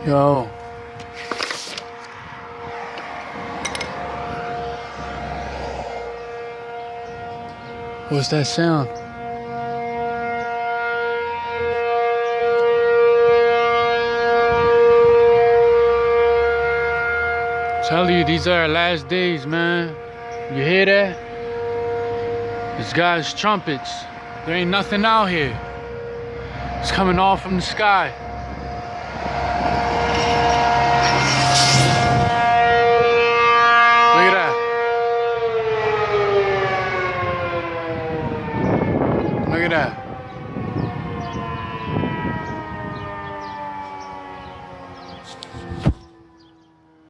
Yo. What's that sound? Tell you, these are our last days, man. You hear that? These guys' trumpets. There ain't nothing out here. It's coming all from the sky.